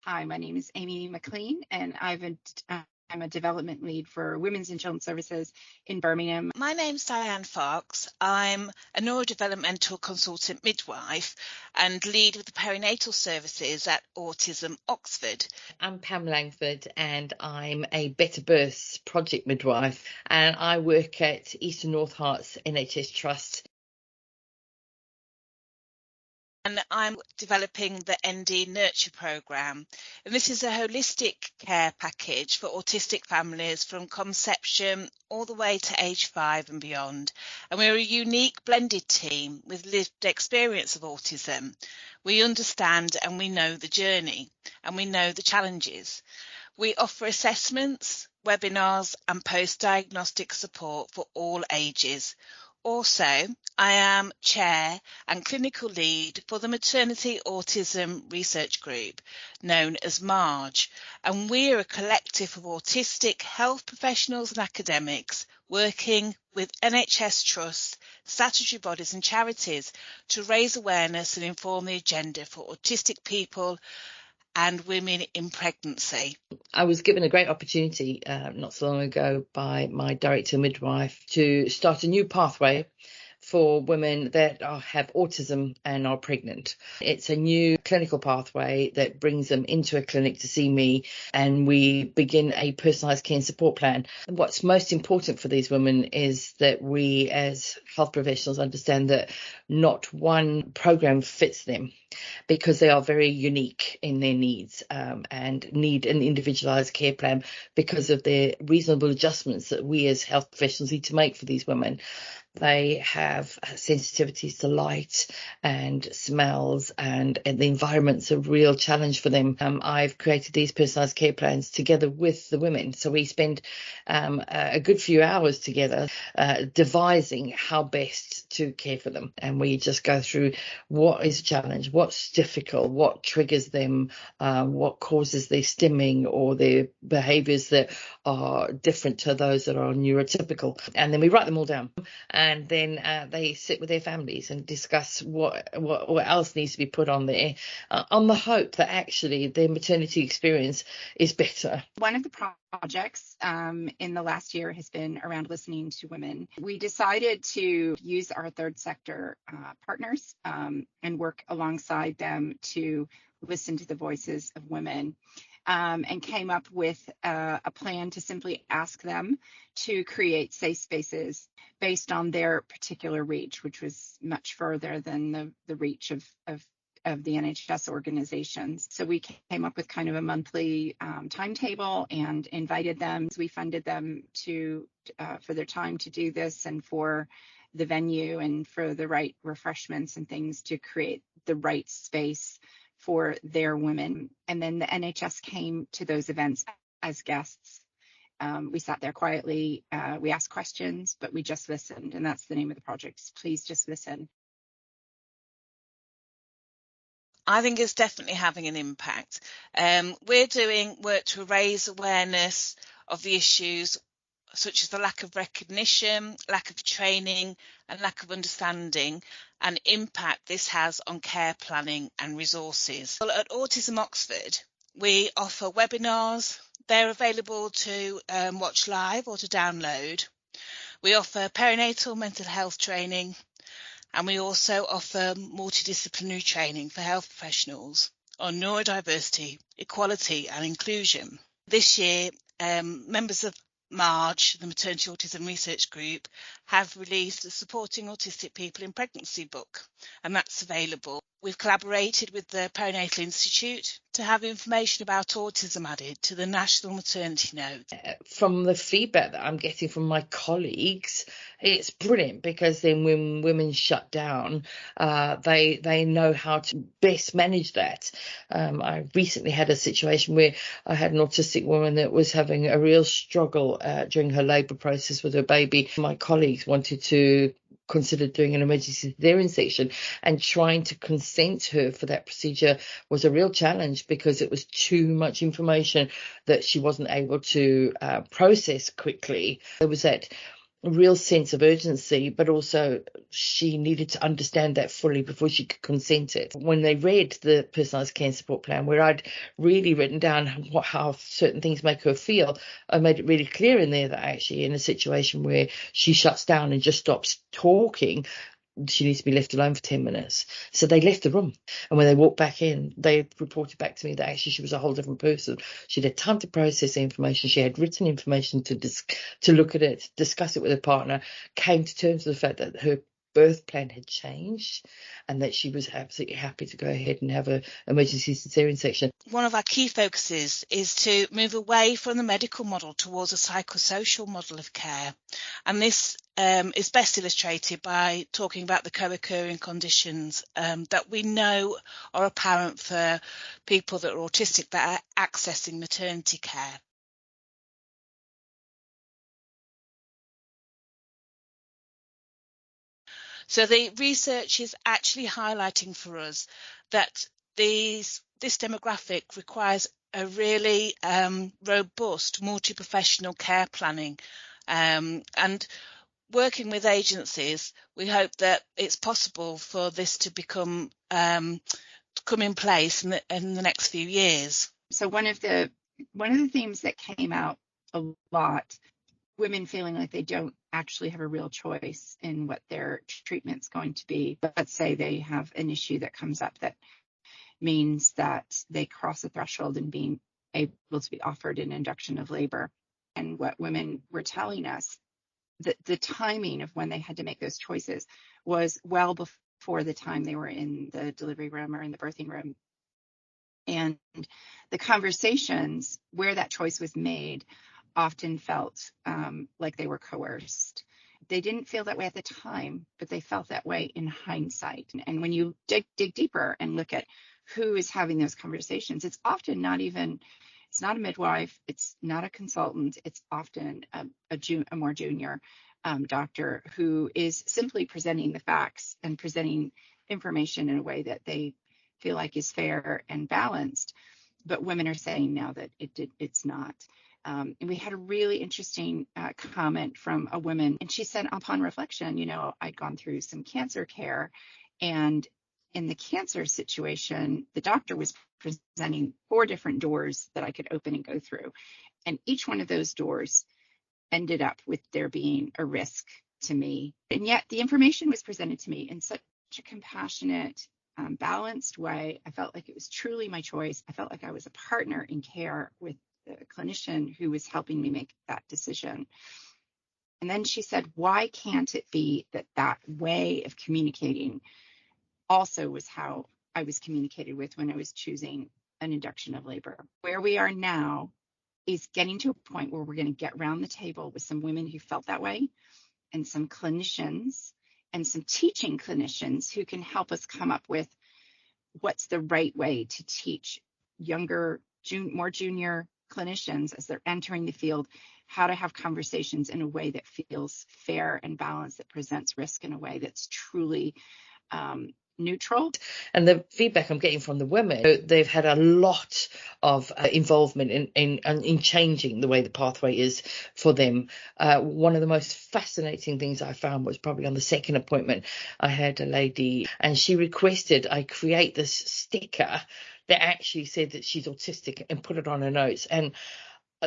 Hi, my name is Amy McLean, and I'm a development lead for Women's and Children's Services in Birmingham. My name's Diane Fox. I'm a neurodevelopmental consultant midwife and lead with the perinatal services at Autism Oxford. I'm Pam Langford and I'm a Better Births project midwife, and I work at Eastern North Herts NHS Trust. And I'm developing the ND Nurture programme. And this is a holistic care package for autistic families from conception all the way to age 5 and beyond. And we're a unique blended team with lived experience of autism. We understand and we know the journey and we know the challenges. We offer assessments, webinars and post-diagnostic support for all ages. Also, I am chair and clinical lead for the Maternity Autism Research Group, known as MARG, and we're a collective of autistic health professionals and academics working with NHS trusts, statutory bodies and charities to raise awareness and inform the agenda for autistic people and women in pregnancy. I was given a great opportunity not so long ago by my director midwife to start a new pathway for women that have autism and are pregnant. It's a new clinical pathway that brings them into a clinic to see me, and we begin a personalised care and support plan. What's most important for these women is that we as health professionals understand that not one programme fits them, because they are very unique in their needs and need an individualised care plan because of the reasonable adjustments that we as health professionals need to make for these women. They have sensitivities to light and smells, and the environment's a real challenge for them. I've created these personalised care plans together with the women. So we spend a good few hours together devising how best to care for them. And we just go through what is a challenge, what's difficult, what triggers them, what causes their stimming or their behaviours that are different to those that are neurotypical. And then we write them all down. And then they sit with their families and discuss what else needs to be put on there, on the hope that actually their maternity experience is better. One of the projects in the last year has been around listening to women. We decided to use our third sector partners and work alongside them to listen to the voices of women. And came up with a plan to simply ask them to create safe spaces based on their particular reach, which was much further than the reach of the NHS organizations. So we came up with kind of a monthly timetable and invited them. We funded them for their time to do this and for the venue and for the right refreshments and things to create the right space for their women. And then the NHS came to those events as guests. We sat there quietly, we asked questions, but we just listened. And that's the name of the project. Please just listen. I think it's definitely having an impact. We're doing work to raise awareness of the issues such as the lack of recognition, lack of training and lack of understanding and impact this has on care planning and resources. Well, at Autism Oxford, we offer webinars. They're available to watch live or to download. We offer perinatal mental health training, and we also offer multidisciplinary training for health professionals on neurodiversity, equality and inclusion. This year, members of MARG, the Maternity Autism Research Group, have released a Supporting Autistic People in Pregnancy book, and that's available. We've collaborated with the Perinatal Institute to have information about autism added to the National Maternity Note. From the feedback that I'm getting from my colleagues, it's brilliant, because then when women shut down, they know how to best manage that. I recently had a situation where I had an autistic woman that was having a real struggle during her labour process with her baby. My colleagues wanted to consider doing an emergency cesarean section, and trying to consent her for that procedure was a real challenge because it was too much information that she wasn't able to process quickly. There was that real sense of urgency, but also she needed to understand that fully before she could consent it. When they read the Personalised Care and Support Plan, where I'd really written down how certain things make her feel, I made it really clear in there that actually in a situation where she shuts down and just stops talking, she needs to be left alone for 10 minutes. So they left the room. And when they walked back in, they reported back to me that actually she was a whole different person. She'd had time to process the information. She had written information to look at it, discuss it with her partner, came to terms with the fact that her birth plan had changed and that she was absolutely happy to go ahead and have an emergency cesarean section. One of our key focuses is to move away from the medical model towards a psychosocial model of care. And this is best illustrated by talking about the co-occurring conditions that we know are apparent for people that are autistic that are accessing maternity care. So the research is actually highlighting for us that this demographic requires a really robust multi-professional care planning, and working with agencies, we hope that it's possible for this to come in place in the next few years. So one of the themes that came out a lot, women feeling like they don't actually have a real choice in what their treatment's going to be. But let's say they have an issue that comes up that means that they cross a threshold in being able to be offered an induction of labor. And what women were telling us, that the timing of when they had to make those choices was well before the time they were in the delivery room or in the birthing room. And the conversations where that choice was made often felt like they were coerced. They didn't feel that way at the time, but they felt that way in hindsight. And when you dig deeper and look at who is having those conversations, it's often it's not a midwife, it's not a consultant, it's often a more junior doctor who is simply presenting the facts and presenting information in a way that they feel like is fair and balanced. But women are saying now that it's not. And we had a really interesting comment from a woman, and she said, upon reflection, I'd gone through some cancer care, and in the cancer situation, the doctor was presenting 4 different doors that I could open and go through. And each one of those doors ended up with there being a risk to me. And yet the information was presented to me in such a compassionate, balanced way. I felt like it was truly my choice. I felt like I was a partner in care with the clinician who was helping me make that decision. And then she said, why can't it be that way of communicating also was how I was communicated with when I was choosing an induction of labor? Where we are now is getting to a point where we're going to get around the table with some women who felt that way and some clinicians and some teaching clinicians who can help us come up with what's the right way to teach younger, more junior clinicians as they're entering the field how to have conversations in a way that feels fair and balanced, that presents risk in a way that's truly neutral. And the feedback I'm getting from the women, they've had a lot of involvement in changing the way the pathway is for them. One of the most fascinating things I found was probably on the second appointment. I had a lady and she requested I create this sticker that actually said that she's autistic and put it on her notes. And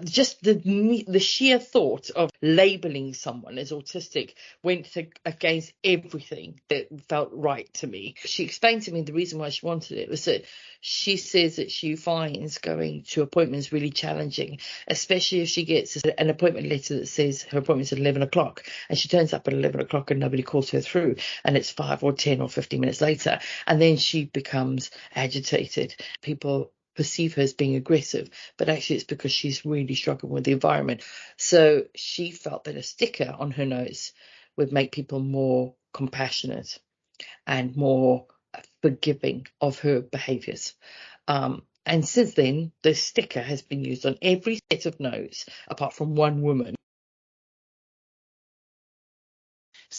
just the sheer thought of labeling someone as autistic went against everything that felt right to me. She explained to me the reason why she wanted it was that she says that she finds going to appointments really challenging, especially if she gets an appointment letter that says her appointment's at 11 o'clock and she turns up at 11 o'clock and nobody calls her through, and it's 5 or 10 or 15 minutes later, and then she becomes agitated. People perceive her as being aggressive, but actually it's because she's really struggling with the environment. So she felt that a sticker on her notes would make people more compassionate and more forgiving of her behaviours. And since then, the sticker has been used on every set of notes apart from one woman.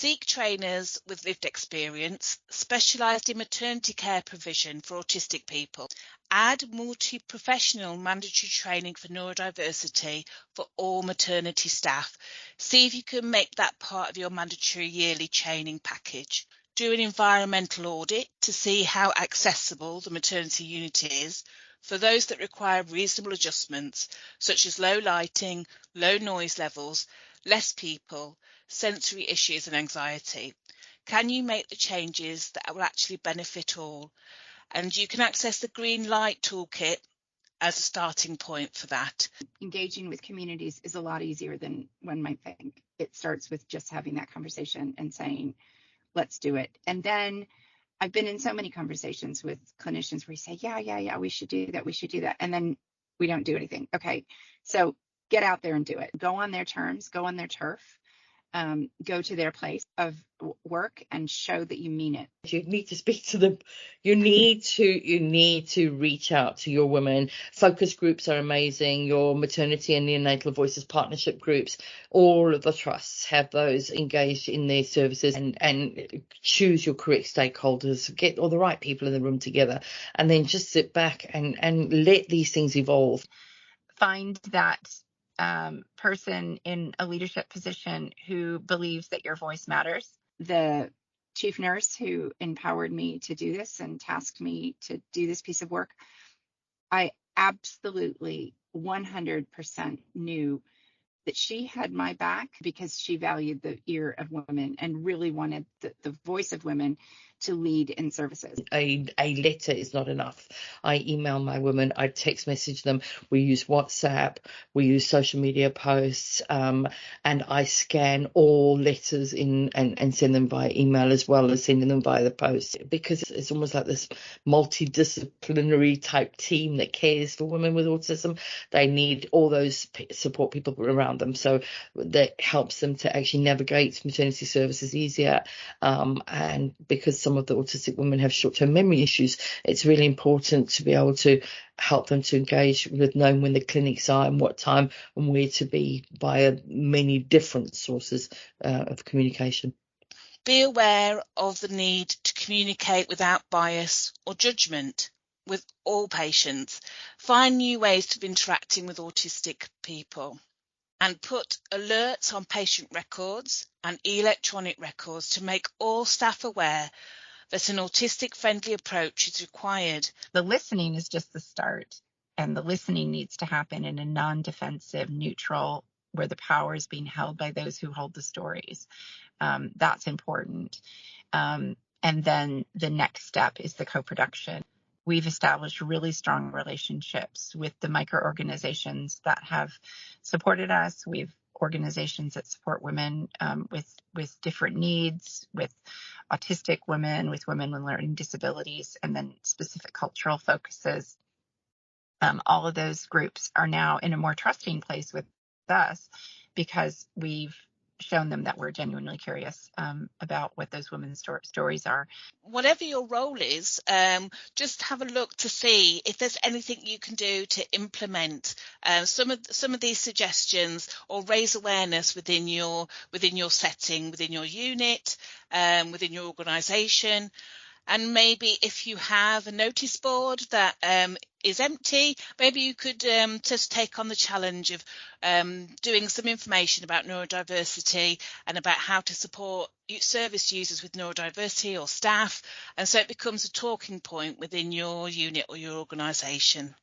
Seek trainers with lived experience, specialised in maternity care provision for autistic people. Add multi-professional mandatory training for neurodiversity for all maternity staff. See if you can make that part of your mandatory yearly training package. Do an environmental audit to see how accessible the maternity unit is for those that require reasonable adjustments, such as low lighting, low noise levels, less people, sensory issues and anxiety. Can you make the changes that will actually benefit all? And you can access the Green Light Toolkit as a starting point for that. Engaging with communities is a lot easier than one might think. It starts with just having that conversation and saying, let's do it. And then I've been in so many conversations with clinicians where you say, yeah, we should do that. And then we don't do anything. Okay, so get out there and do it. Go on their terms, go on their turf. Go to their place of work and show that you mean it. You need to speak to them. You need to reach out to your women. Focus groups are amazing. Your maternity and neonatal voices partnership groups, all of the trusts have those engaged in their services, and choose your correct stakeholders, get all the right people in the room together, and then just sit back and let these things evolve. Find that person in a leadership position who believes that your voice matters. The chief nurse who empowered me to do this and tasked me to do this piece of work, I absolutely 100% knew that she had my back because she valued the ear of women and really wanted the voice of women to lead in services. A letter is not enough. I email my women, I text message them, we use WhatsApp, we use social media posts, and I scan all letters in and send them via email as well as sending them via the post, because it's almost like this multidisciplinary type team that cares for women with autism. They need all those support people around them, so that helps them to actually navigate maternity services easier, and because some of the autistic women have short-term memory issues, it's really important to be able to help them to engage with knowing when the clinics are and what time and where to be via many different sources of communication. Be aware of the need to communicate without bias or judgment with all patients. Find new ways of interacting with autistic people, and put alerts on patient records and electronic records to make all staff aware that an autistic-friendly approach is required. The listening is just the start, and the listening needs to happen in a non-defensive, neutral, where the power is being held by those who hold the stories. That's important. And then the next step is the co-production. We've established really strong relationships with the micro-organizations that have supported us. We've organizations that support women with different needs, with autistic women, with women with learning disabilities, and then specific cultural focuses. All of those groups are now in a more trusting place with us because we've shown them that we're genuinely curious about what those women's stories are. Whatever your role is, just have a look to see if there's anything you can do to implement some of these suggestions, or raise awareness within your setting, within your unit, within your organisation. And maybe if you have a notice board that is empty, maybe you could just take on the challenge of doing some information about neurodiversity and about how to support service users with neurodiversity or staff. And so it becomes a talking point within your unit or your organisation.